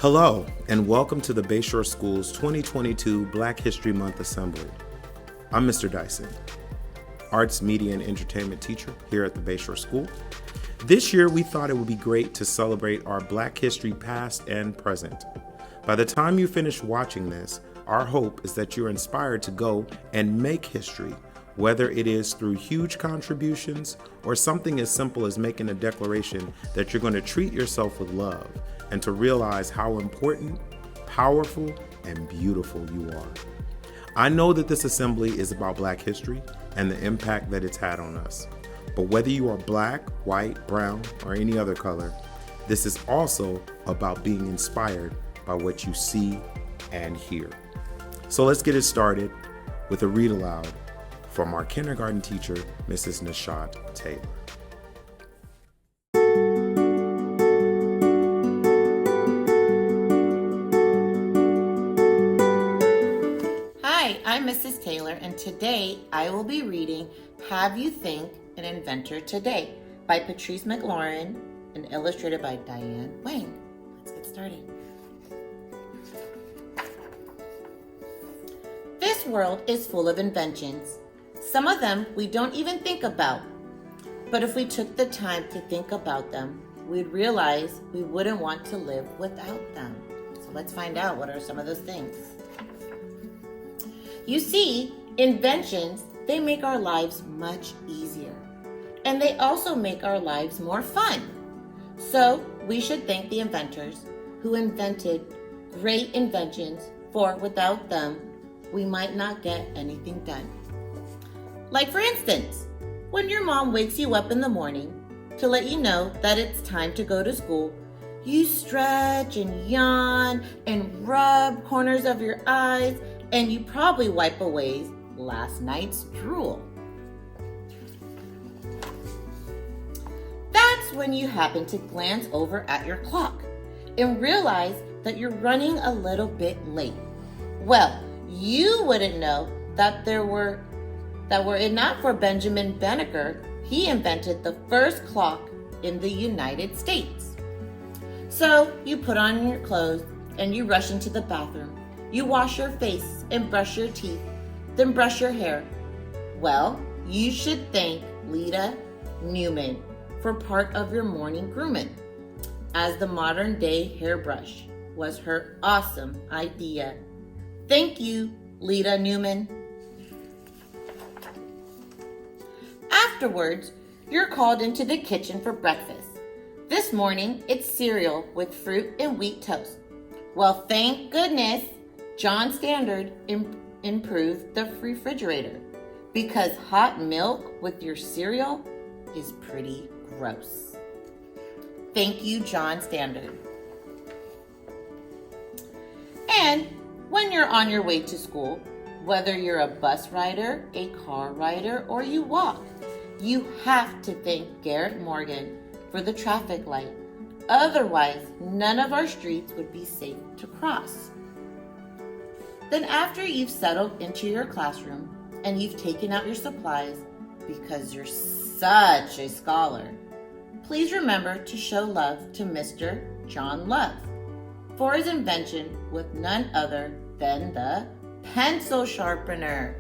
Hello, and welcome to the Bayshore School's 2022 Black History Month Assembly. I'm Mr. Dyson, Arts, Media, and Entertainment teacher here at the Bayshore School. This year, we thought it would be great to celebrate our Black history past and present. By the time you finish watching this, our hope is that you're inspired to go and make history, whether it is through huge contributions or something as simple as making a declaration that you're going to treat yourself with love and to realize how important, powerful, and beautiful you are. I know that this assembly is about Black history and the impact that it's had on us. But whether you are Black, white, brown, or any other color, this is also about being inspired by what you see and hear. So let's get it started with a read aloud from our kindergarten teacher, Mrs. Nishat Taylor. Hi, I'm Mrs. Taylor, and today I will be reading Have You Think an Inventor Today by Patrice McLaurin and illustrated by Diane Wang. Let's get started. This world is full of inventions. Some of them we don't even think about. But if we took the time to think about them, we'd realize we wouldn't want to live without them. So let's find out what are some of those things. You see, inventions, they make our lives much easier. And they also make our lives more fun. So we should thank the inventors who invented great inventions, for without them, we might not get anything done. Like for instance, when your mom wakes you up in the morning to let you know that it's time to go to school, you stretch and yawn and rub corners of your eyes, and you probably wipe away last night's drool. That's when you happen to glance over at your clock and realize that you're running a little bit late. Well, you wouldn't know that were it not for Benjamin Banneker, he invented the first clock in the United States. So you put on your clothes and you rush into the bathroom. You wash your face and brush your teeth, then brush your hair. Well, you should thank Lita Newman for part of your morning grooming, as the modern day hairbrush was her awesome idea. Thank you, Lita Newman. Afterwards, you're called into the kitchen for breakfast. This morning, it's cereal with fruit and wheat toast. Well, thank goodness, John Standard improved the refrigerator, because hot milk with your cereal is pretty gross. Thank you, John Standard. And when you're on your way to school, whether you're a bus rider, a car rider, or you walk, you have to thank Garrett Morgan for the traffic light. Otherwise, none of our streets would be safe to cross. Then after you've settled into your classroom and you've taken out your supplies because you're such a scholar, please remember to show love to Mr. John Love for his invention with none other than the pencil sharpener.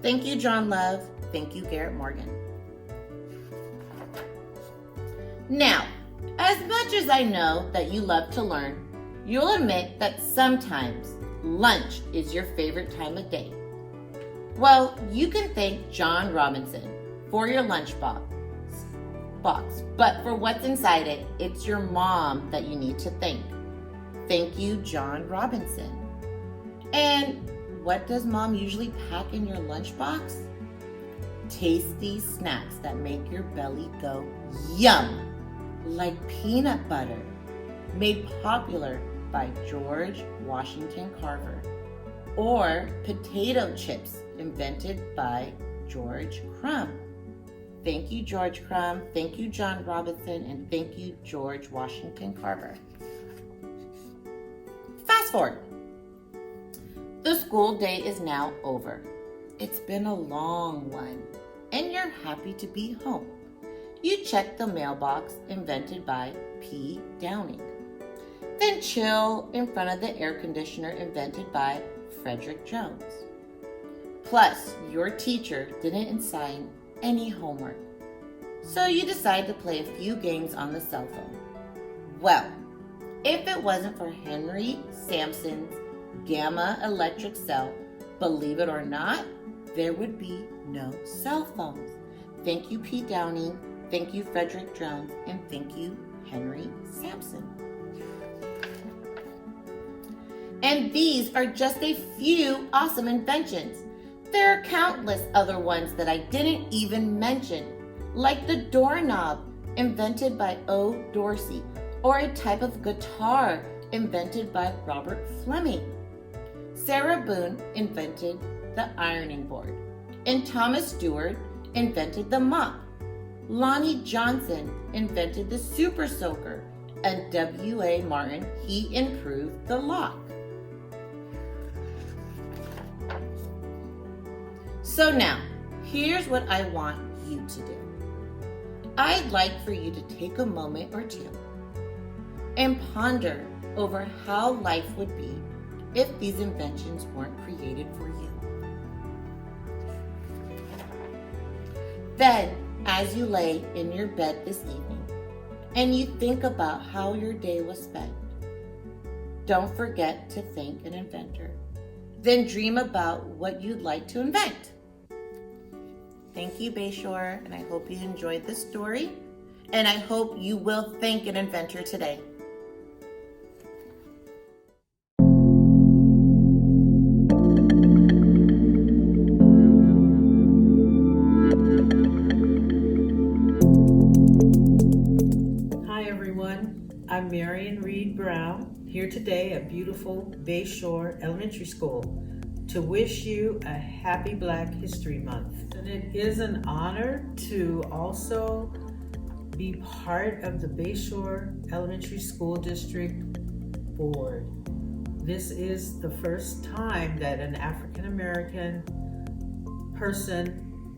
Thank you, John Love. Thank you, Garrett Morgan. Now, as much as I know that you love to learn, you'll admit that sometimes lunch is your favorite time of day. Well, you can thank John Robinson for your lunch box, but for what's inside it, it's your mom that you need to thank. Thank you, John Robinson. And what does mom usually pack in your lunchbox? Tasty snacks that make your belly go yum, like peanut butter, made popular by George Washington Carver, or potato chips invented by George Crumb. Thank you, George Crumb. Thank you, John Robinson, and thank you, George Washington Carver. Fast forward. The school day is now over. It's been a long one, and you're happy to be home. You check the mailbox invented by P. Downing. then chill in front of the air conditioner invented by Frederick Jones. Plus, your teacher didn't assign any homework, so you decide to play a few games on the cell phone. Well, if it wasn't for Henry Sampson's gamma electric cell, believe it or not, there would be no cell phones. Thank you, Pete Downing. Thank you, Frederick Jones. And thank you, Henry Sampson. And these are just a few awesome inventions. There are countless other ones that I didn't even mention, like the doorknob, invented by O. Dorsey, or a type of guitar invented by Robert Fleming. Sarah Boone invented the ironing board, and Thomas Stewart invented the mop. Lonnie Johnson invented the super soaker, and W.A. Martin, he improved the lock. So now, here's what I want you to do. I'd like for you to take a moment or two and ponder over how life would be if these inventions weren't created for you. Then, as you lay in your bed this evening and you think about how your day was spent, don't forget to thank an inventor. Then dream about what you'd like to invent. Thank you, Bayshore, and I hope you enjoyed this story, and I hope you will thank an inventor today. Hi everyone, I'm Marion Reed Brown, here today at beautiful Bayshore Elementary School to wish you a happy Black History Month. And it is an honor to also be part of the Bayshore Elementary School District Board. This is the first time that an African American person,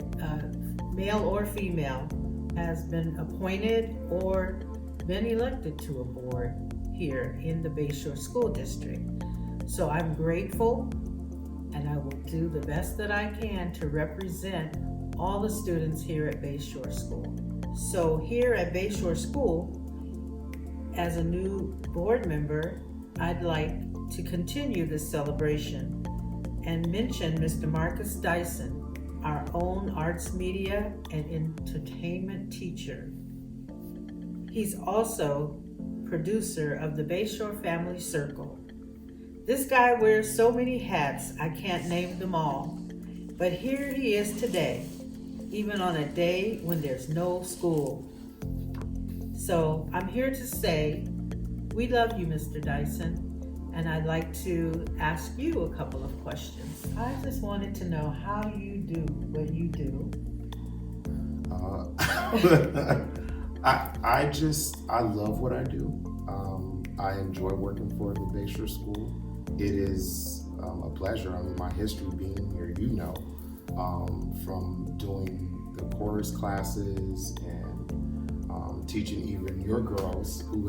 male or female, has been appointed or been elected to a board here in the Bayshore School District. So I'm grateful, and I will do the best that I can to represent all the students here at Bayshore School. So here at Bayshore School, as a new board member, I'd like to continue this celebration and mention Mr. Marcus Dyson, our own arts, media, and entertainment teacher. He's also producer of the Bayshore Family Circle. This guy wears so many hats, I can't name them all. But here he is today, even on a day when there's no school. So I'm here to say, we love you, Mr. Dyson, and I'd like to ask you a couple of questions. I just wanted to know how you do what you do. I love what I do. I enjoy working for the Bayshore School. It is a pleasure. I mean, my history being here, from doing the chorus classes and teaching even your girls who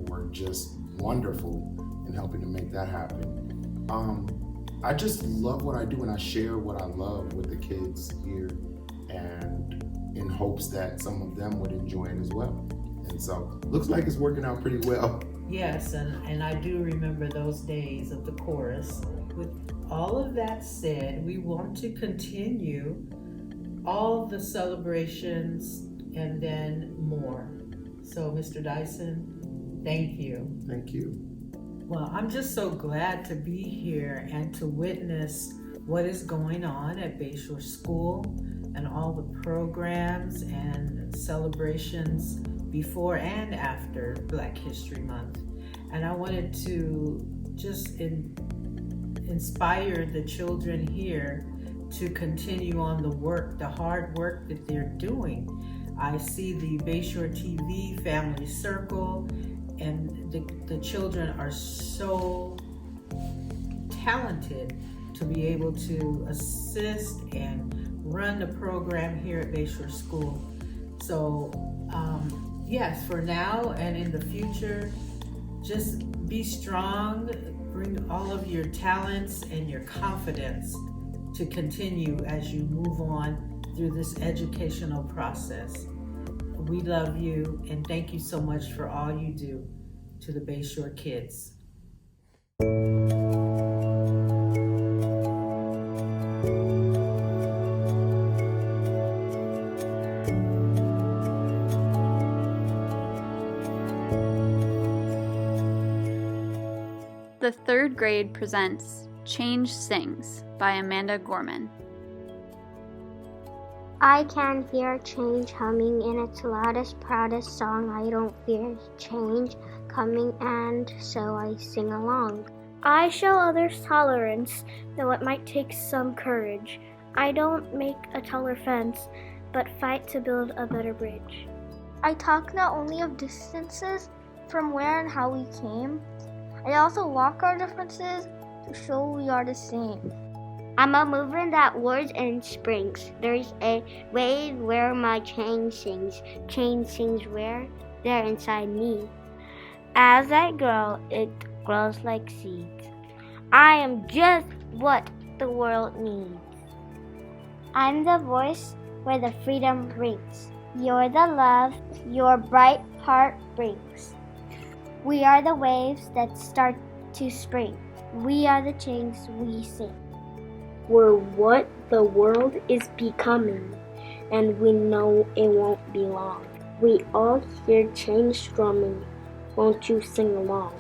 were just wonderful in helping to make that happen. I just love what I do, and I share what I love with the kids here, and in hopes that some of them would enjoy it as well. And so looks like it's working out pretty well. Yes, and I do remember those days of the chorus. With all of that said, we want to continue all the celebrations and then more. So Mr. Dyson, thank you. Thank you. Well, I'm just so glad to be here and to witness what is going on at Bayshore School and all the programs and celebrations before and after Black History Month. And I wanted to just inspire the children here to continue on the hard work that they're doing. I see the Bayshore TV Family Circle, and the children are so talented to be able to assist and run the program here at Bayshore School. So yes, for now and in the future, just Be strong, bring all of your talents and your confidence to continue as you move on through this educational process. We love you and thank you so much for all you do to the Bayshore kids. The third grade presents Change Sings by Amanda Gorman. I can hear change humming in its loudest, proudest song. I don't fear change coming, and so I sing along. I show others tolerance, though it might take some courage. I don't make a taller fence, but fight to build a better bridge. I talk not only of distances from where and how we came, I also walk our differences to show we are the same. I'm a movement that whirs and springs. There's a wave where my change sings. Change sings where? There inside me. As I grow, it grows like seeds. I am just what the world needs. I'm the voice where the freedom rings. You're the love your bright heart brings. We are the waves that start to spring. We are the change we sing. We're what the world is becoming, and we know it won't be long. We all hear change strumming. Won't you sing along?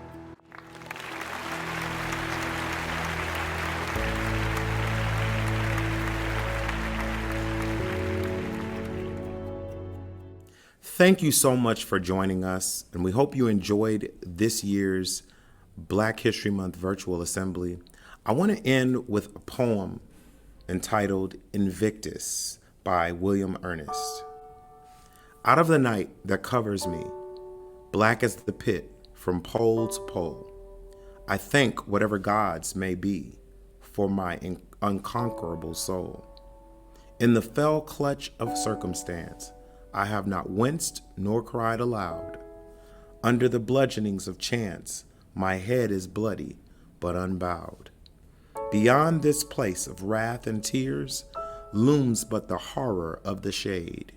Thank you so much for joining us, and we hope you enjoyed this year's Black History Month Virtual Assembly. I want to end with a poem entitled Invictus by William Ernest. Out of the night that covers me, black as the pit from pole to pole, I thank whatever gods may be for my unconquerable soul. In the fell clutch of circumstance, I have not winced nor cried aloud. Under the bludgeonings of chance, my head is bloody but unbowed. Beyond this place of wrath and tears looms but the horror of the shade,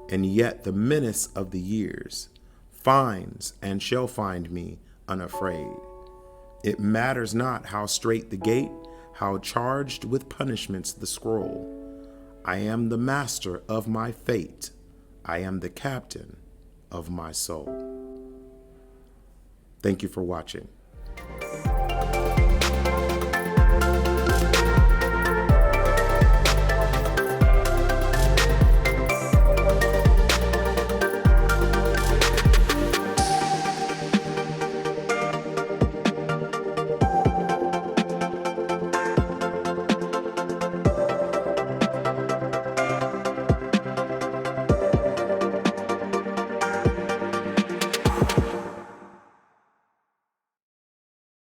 and yet the menace of the years finds and shall find me unafraid. It matters not how straight the gate, how charged with punishments the scroll. I am the master of my fate. I am the captain of my soul. Thank you for watching.